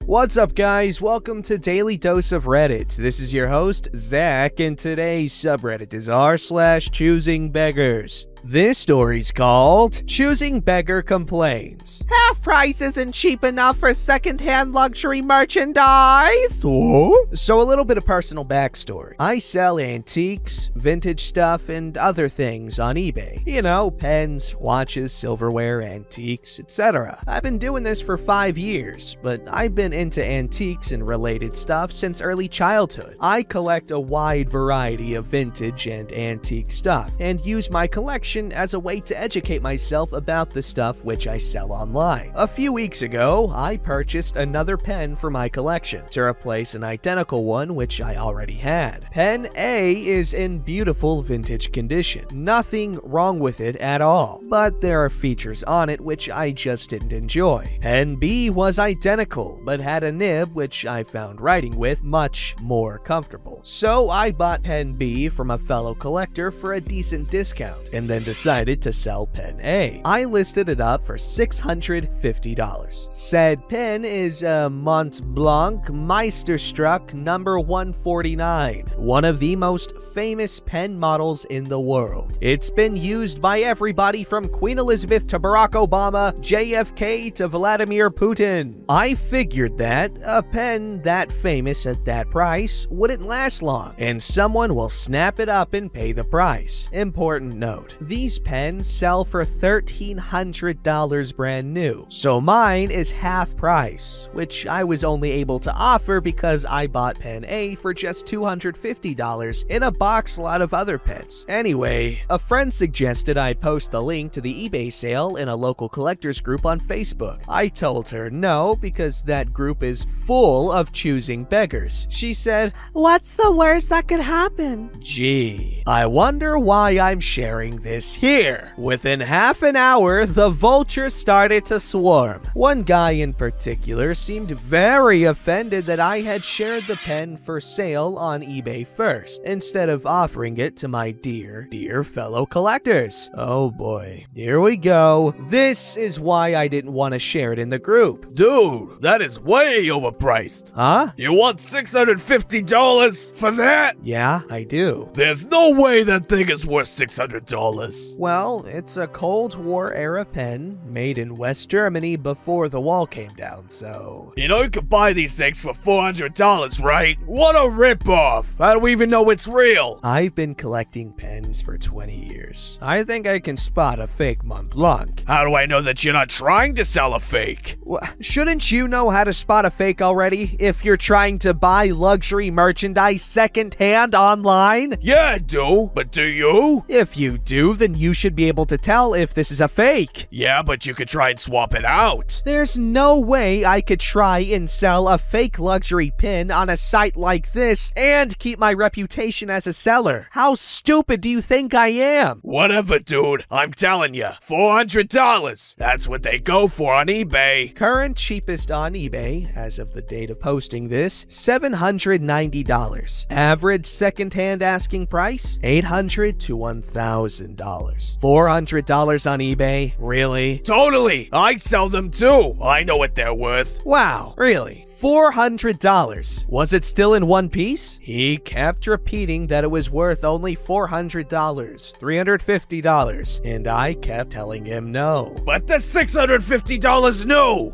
What's up, guys? Welcome to Daily Dose of Reddit. This is your host, Zach, and today's subreddit is r/ChoosingBeggars. This story's called Choosing Beggar Complains. Half price isn't cheap enough for secondhand luxury merchandise. So a little bit of personal backstory. I sell antiques, vintage stuff, and other things on eBay. You know, pens, watches, silverware, antiques, etc. I've been doing this for 5 years, but I've been into antiques and related stuff since early childhood. I collect a wide variety of vintage and antique stuff, and use my collection as a way to educate myself about the stuff which I sell online. A few weeks ago, I purchased another pen for my collection to replace an identical one which I already had. Pen A is in beautiful vintage condition. Nothing wrong with it at all, but there are features on it which I just didn't enjoy. Pen B was identical, but had a nib which I found writing with much more comfortable. So I bought Pen B from a fellow collector for a decent discount, and then decided to sell Pen A. I listed it up for $650. Said pen is a Mont Blanc Meisterstruck number 149, one of the most famous pen models in the world. It's been used by everybody from Queen Elizabeth to Barack Obama, JFK to Vladimir Putin. I figured that a pen that famous at that price wouldn't last long, and someone will snap it up and pay the price. Important note, these pens sell for $1,300 brand new, so mine is half price, which I was only able to offer because I bought Pen A for just $250 in a box lot of other pens. Anyway, a friend suggested I post the link to the eBay sale in a local collectors group on Facebook. I told her no because that group is full of choosing beggars. She said, "What's the worst that could happen?" Gee, I wonder why I'm sharing this here. Within half an hour, the vultures started to swarm. One guy in particular seemed very offended that I had shared the pen for sale on eBay first, instead of offering it to my dear fellow collectors. Oh boy, here we go. This is why I didn't want to share it in the group. Dude, that is way overpriced. Huh? You want $650 for that? Yeah, I do. There's no way that thing is worth $600. Well, it's a Cold War era pen made in West Germany before the wall came down, so... You know you could buy these things for $400, right? What a ripoff! How do we even know it's real? I've been collecting pens for 20 years. I think I can spot a fake Mont Blanc. How do I know that you're not trying to sell a fake? Shouldn't you know how to spot a fake already if you're trying to buy luxury merchandise secondhand online? Yeah, I do, but do you? If you do, then you should be able to tell if this is a fake. Yeah, but you could try and swap it out. There's no way I could try and sell a fake luxury pin on a site like this and keep my reputation as a seller. How stupid do you think I am? Whatever, dude. I'm telling you, $400. That's what they go for on eBay. Current cheapest on eBay, as of the date of posting this, $790. Average secondhand asking price, $800 to $1,000. $400 on eBay? Really? Totally. I sell them too. I know what they're worth. Wow, really? $400. Was it still in one piece? He kept repeating that it was worth only $400, $350, and I kept telling him no. But the $650 new!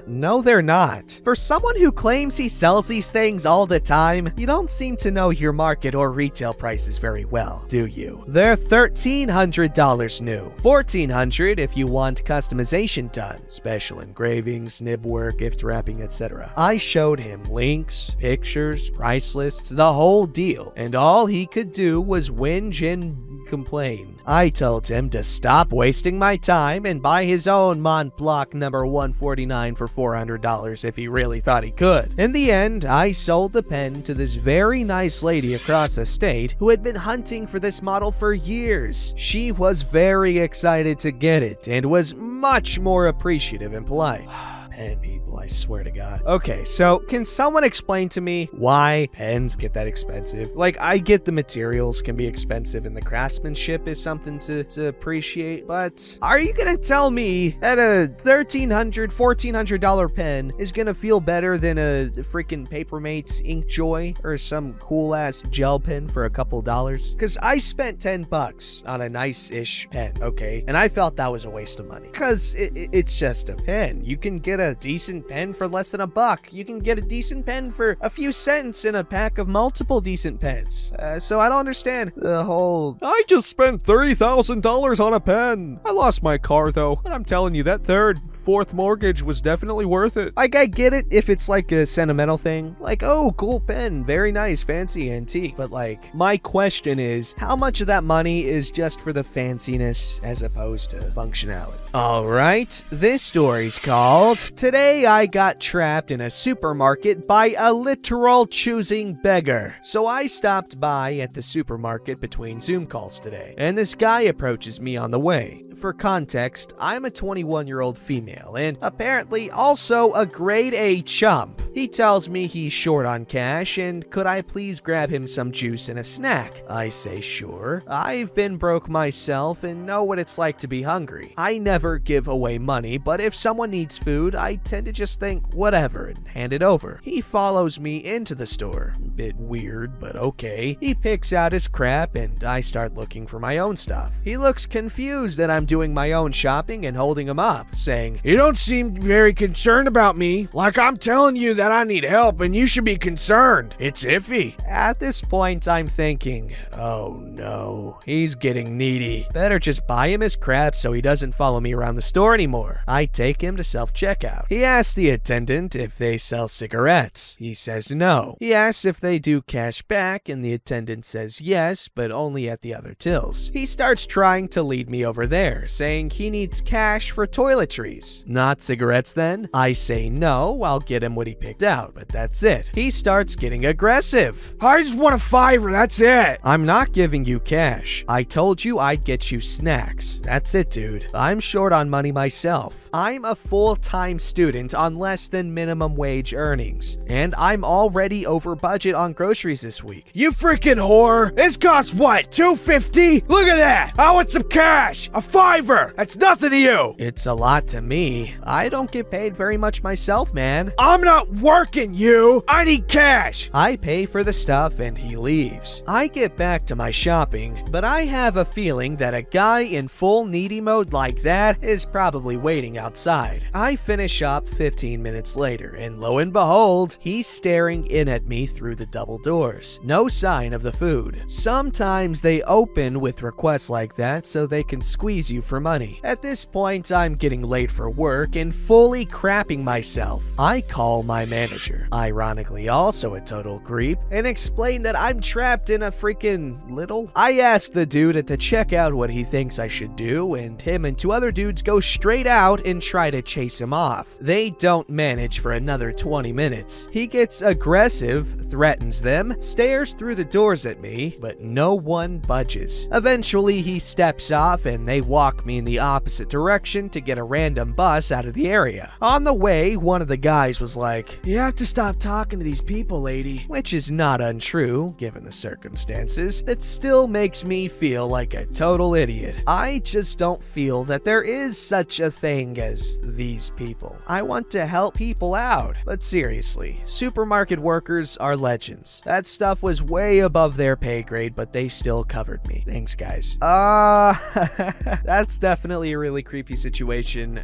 No they're not. For someone who claims he sells these things all the time, you don't seem to know your market or retail prices very well, do you? They're $1,300 new. $1,400 if you want customization done, special engravings, nib work, gift wrapping, etc. I showed him links, pictures, price lists, the whole deal, and all he could do was whinge and complain. I told him to stop wasting my time and buy his own Mont Blanc number 149 for $400 if he really thought he could. In the end, I sold the pen to this very nice lady across the state who had been hunting for this model for years. She was very excited to get it and was much more appreciative and polite. pen, people, I swear to God. Okay, so can someone explain to me why pens get that expensive? Like, I get the materials can be expensive and the craftsmanship is something to appreciate, but are you gonna tell me that a $1,300, $1,400 pen is gonna feel better than a freaking Papermate's Inkjoy or some cool-ass gel pen for a couple dollars? Because I spent $10 on a nice-ish pen, okay? And I felt that was a waste of money. Because it's just a pen. You can get a decent pen for less than $1. You can get a decent pen for a few cents in a pack of multiple decent pens. So I don't understand the whole, I just spent $30,000 on a pen. I lost my car though, and I'm telling you, that fourth mortgage was definitely worth it. Like, I get it if it's like a sentimental thing. Like, oh, cool pen, very nice, fancy, antique. But like, my question is, how much of that money is just for the fanciness as opposed to functionality? Alright, this story's called Today I Got Trapped in a Supermarket by a Literal Choosing Beggar. So I stopped by at the supermarket between Zoom calls today, and this guy approaches me on the way. For context, I'm a 21-year-old female, and apparently also a grade A chump. He tells me he's short on cash, and could I please grab him some juice and a snack? I say sure. I've been broke myself and know what it's like to be hungry. I never give away money, but if someone needs food, I tend to just think whatever and hand it over. He follows me into the store. Bit weird, but okay. He picks out his crap, and I start looking for my own stuff. He looks confused that I'm doing my own shopping and holding him up, saying, You don't seem very concerned about me. Like I'm telling you that I need help and you should be concerned. It's iffy. At this point, I'm thinking, oh no, he's getting needy. Better just buy him his crap so he doesn't follow me around the store anymore. I take him to self-checkout. He asks the attendant if they sell cigarettes. He says no. He asks if they do cash back, and the attendant says yes, but only at the other tills. He starts trying to lead me over there, saying he needs cash for toiletries. Not cigarettes then? I say no, I'll get him what he picked out, but that's it. He starts getting aggressive. I just want a $5, that's it. I'm not giving you cash. I told you I'd get you snacks. That's it, dude. I'm short on money myself. I'm a full-time student on less than minimum wage earnings, and I'm already over budget on groceries this week. You freaking whore. This costs what, $2.50? Look at that. I want some cash. A $5. That's nothing to you. It's a lot to me. I don't get paid very much myself, man. I'm not working, you. I need cash. I pay for the stuff and he leaves. I get back to my shopping, but I have a feeling that a guy in full needy mode like that is probably waiting outside. I finish up 15 minutes later, and lo and behold, he's staring in at me through the double doors. No sign of the food. Sometimes they open with requests like that so they can squeeze you for money. At this point, I'm getting late for work and fully crapping myself. I call my manager, ironically also a total creep, and explain that I'm trapped in a freaking little. I ask the dude at the checkout what he thinks I should do, and him and two other dudes go straight out and try to chase him off. They don't manage for another 20 minutes. He gets aggressive, threatens them, stares through the doors at me, but no one budges. Eventually, he steps off and they walk me in the opposite direction to get a random bus out of the area. On the way, one of the guys was like, "You have to stop talking to these people, lady," which is not untrue, given the circumstances. It still makes me feel like a total idiot. I just don't feel that there is such a thing as these people. I want to help people out, but seriously, supermarket workers are legends. That stuff was way above their pay grade, but they still covered me. Thanks, guys. That's definitely a really creepy situation.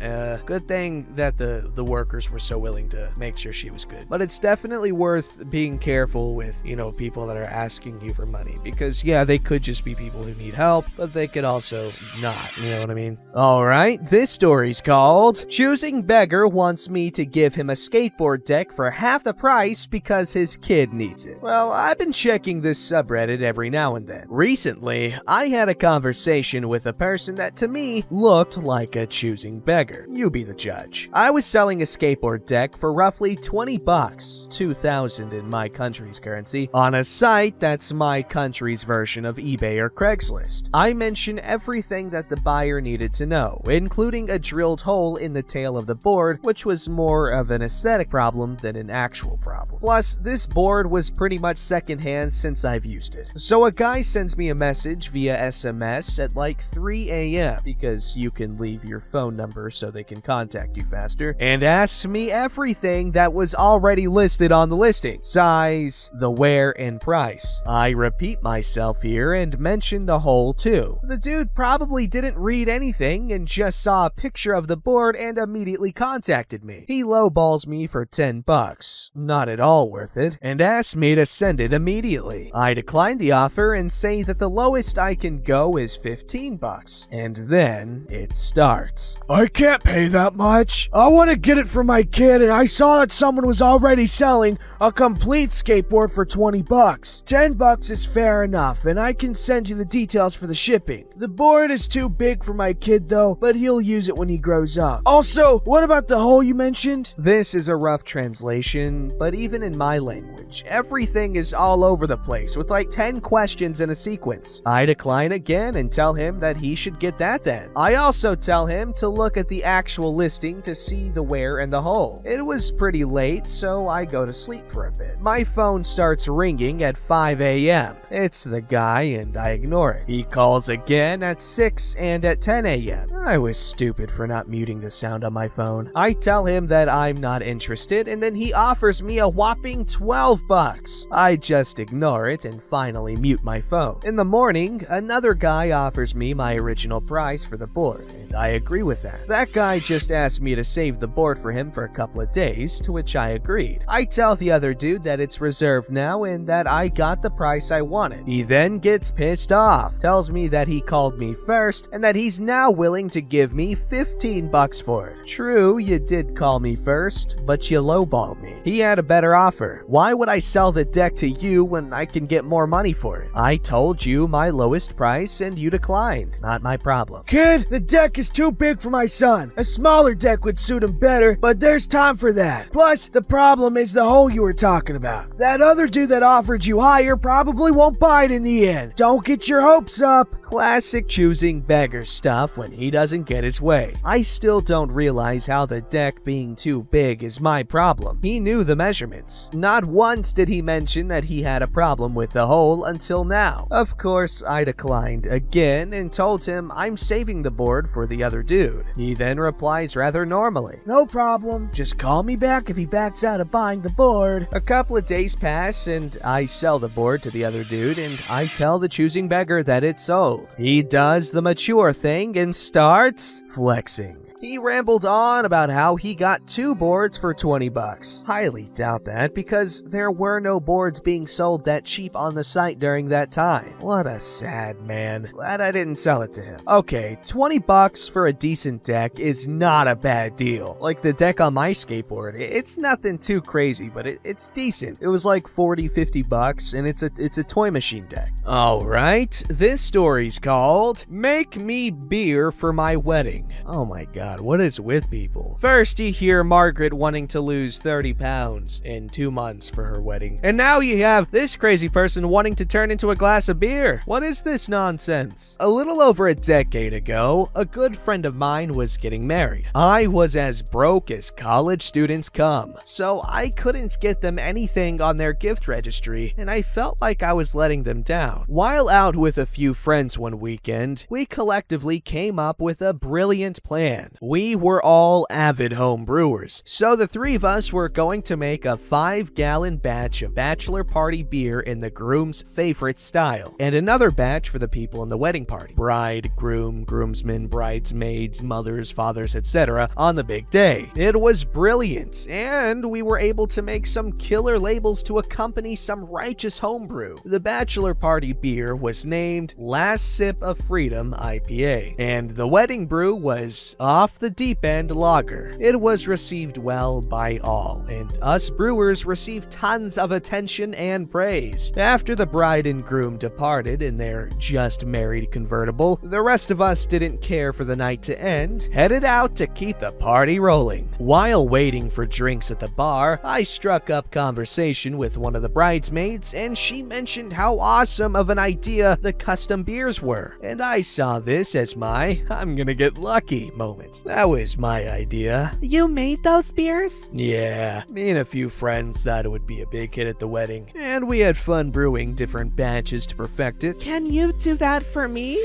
Good thing that the workers were so willing to make sure she was good. But it's definitely worth being careful with, people that are asking you for money, because yeah, they could just be people who need help, but they could also not, you know what I mean? Alright, this story's called Choosing Beggar Wants Me to Give Him a Skateboard Deck for Half the Price Because His Kid Needs It. Well, I've been checking this subreddit every now and then. Recently, I had a conversation with a person that to me looked like a choosing beggar. You be the judge. I was selling a skateboard deck for roughly 20 bucks, 2,000 in my country's currency, on a site that's my country's version of eBay or Craigslist. I mention everything that the buyer needed to know, including a drilled hole in the tail of the board, which was more of an aesthetic problem than an actual problem. Plus, this board was pretty much secondhand since I've used it. So a guy sends me a message via SMS at like 3 a.m. because you can leave your phone number so they can contact you faster, and asks me everything that was already listed on the listing: size, the wear, and price. I repeat myself here and mention the hole too. The dude probably didn't read anything and just saw a picture of the board and immediately contacted me. He lowballs me for 10 bucks, not at all worth it, and asks me to send it immediately. I decline the offer and say that the lowest I can go is 15 bucks, and then it starts. I can't pay that much. I want to get it for my kid, and I saw that someone was already selling a complete skateboard for 20 bucks. 10 bucks is fair enough, and I can send you the details for the shipping. The board is too big for my kid though, but he'll use it when he grows up. Also, what about the hole you mentioned? This is a rough translation, but even in my language, everything is all over the place with like 10 questions in a sequence. I decline again and tell him that he should get that then. I also tell him to look at the actual listing to see the wear and the hole. It was pretty late, so I go to sleep for a bit. My phone starts ringing at 5 a.m. It's the guy, and I ignore it. He calls again at 6 and at 10 a.m. I was stupid for not muting the sound on my phone. I tell him that I'm not interested, and then he offers me a whopping 12 bucks. I just ignore it and finally mute my phone. In the morning, another guy offers me my original price for the board, and I agree with that. That guy just asked me to save the board for him for a couple of days, to which I agreed. I tell the other dude that it's reserved now and that I got the price I wanted. He then gets pissed off, tells me that he called me first, and that he's now willing to give me 15 bucks for it. True, you did call me first, but you lowballed me. He had a better offer. Why would I sell the deck to you when I can get more money for it? I told you my lowest price and you declined. Not my problem. Kid, the deck is too big for my son. A smaller deck would suit him better, but there's time for that. Plus, the problem is the hole you were talking about. That other dude that offered you higher probably won't buy it in the end. Don't get your hopes up. Classic choosing beggar stuff when he doesn't get his way. I still don't realize how the deck being too big is my problem. He knew the measurements. Not once did he mention that he had a problem with the hole until now. Of course, I declined again and told him I'm saving the board for the other dude. He then replies rather normally. No problem. Just call me back if he backs out of buying the board. A couple of days pass and I sell the board to the other dude and I tell the choosing beggar that it's sold. He does the mature thing and starts flexing. He rambled on about how he got 2 boards for 20 bucks. Highly doubt that because there were no boards being sold that cheap on the site during that time. What a sad man. Glad I didn't sell it to him. Okay, 20 bucks for a decent deck is not a bad deal. Like the deck on my skateboard, it's nothing too crazy, but it's decent. It was like 40, 50 bucks and it's a toy machine deck. Alright, this story's called Make Me Beer for My Wedding. Oh my god. What is with people? First, you hear Margaret wanting to lose 30 pounds in 2 months for her wedding. And now you have this crazy person wanting to turn into a glass of beer. What is this nonsense? A little over a decade ago, a good friend of mine was getting married. I was as broke as college students come, so I couldn't get them anything on their gift registry, and I felt like I was letting them down. While out with a few friends one weekend, we collectively came up with a brilliant plan. We were all avid home brewers, so the 3 of us were going to make a 5-gallon batch of bachelor party beer in the groom's favorite style, and another batch for the people in the wedding party. Bride, groom, groomsmen, bridesmaids, mothers, fathers, etc. on the big day. It was brilliant, and we were able to make some killer labels to accompany some righteous homebrew. The bachelor party beer was named Last Sip of Freedom IPA, and the wedding brew was Off the Deep End lager. It was received well by all, and us brewers received tons of attention and praise. After the bride and groom departed in their just-married convertible, the rest of us didn't care for the night to end, headed out to keep the party rolling. While waiting for drinks at the bar, I struck up conversation with one of the bridesmaids, and she mentioned how awesome of an idea the custom beers were, and I saw this as my "I'm gonna get lucky" moment. That was my idea. You made those beers? Yeah, me and a few friends thought it would be a big hit at the wedding, and we had fun brewing different batches to perfect it. Can you do that for me?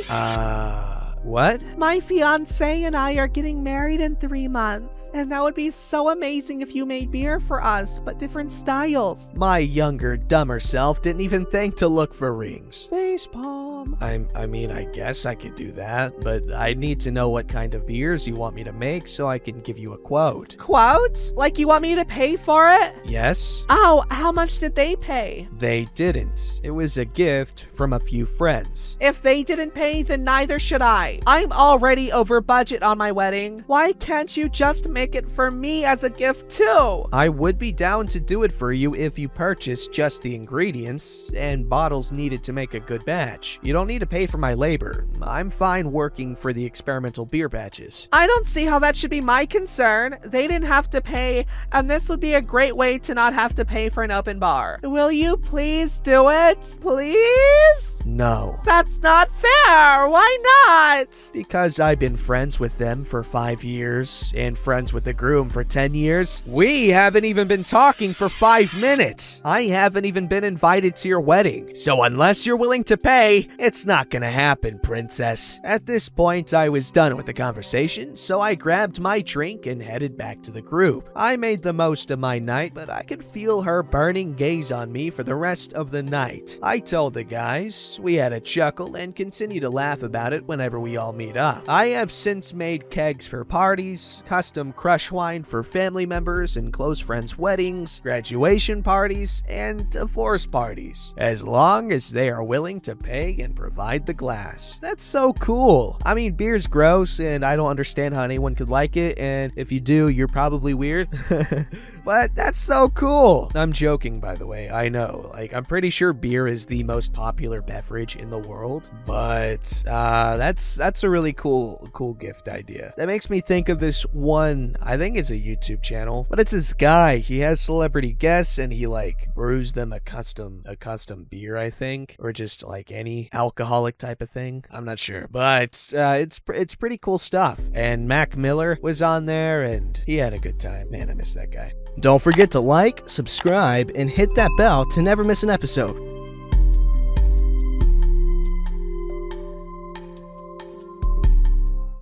What? My fiance and I are getting married in 3 months, and that would be so amazing if you made beer for us, but different styles. My younger, dumber self didn't even think to look for rings. Facepalm. I mean, I guess I could do that, but I need to know what kind of beers you want me to make so I can give you a quote. Quote? Like you want me to pay for it? Yes? Oh, how much did they pay? They didn't. It was a gift from a few friends. If they didn't pay, then neither should I. I'm already over budget on my wedding. Why can't you just make it for me as a gift too? I would be down to do it for you if you purchase just the ingredients and bottles needed to make a good batch. You don't need to pay for my labor. I'm fine working for the experimental beer batches. I don't see how that should be my concern. They didn't have to pay, and this would be a great way to not have to pay for an open bar. Will you please do it? Please? No. That's not fair. Why not? Because I've been friends with them for 5 years and friends with the groom for 10 years. We haven't even been talking for 5 minutes. I haven't even been invited to your wedding. So unless you're willing to pay, it's not gonna happen, princess. At this point, I was done with the conversation, so I grabbed my drink and headed back to the group. I made the most of my night, but I could feel her burning gaze on me for the rest of the night. I told the guys, we had a chuckle and continue to laugh about it whenever we all meet up. I have since made kegs for parties, custom crush wine for family members and close friends' weddings, graduation parties, and divorce parties, as long as they are willing to pay and provide the glass. That's so cool. I mean, beer's gross, and I don't understand how anyone could like it, and if you do, you're probably weird. But that's so cool. I'm joking, by the way. I know. Like, I'm pretty sure beer is the most popular beverage in the world, but that's a really cool gift idea. That makes me think of this one, I think it's a YouTube channel, but it's this guy. He has celebrity guests and he like brews them a custom beer, I think, or just like any alcoholic type of thing. I'm not sure, but it's pretty cool stuff. And Mac Miller was on there and he had a good time. Man, I miss that guy. Don't forget to like, subscribe, and hit that bell to never miss an episode.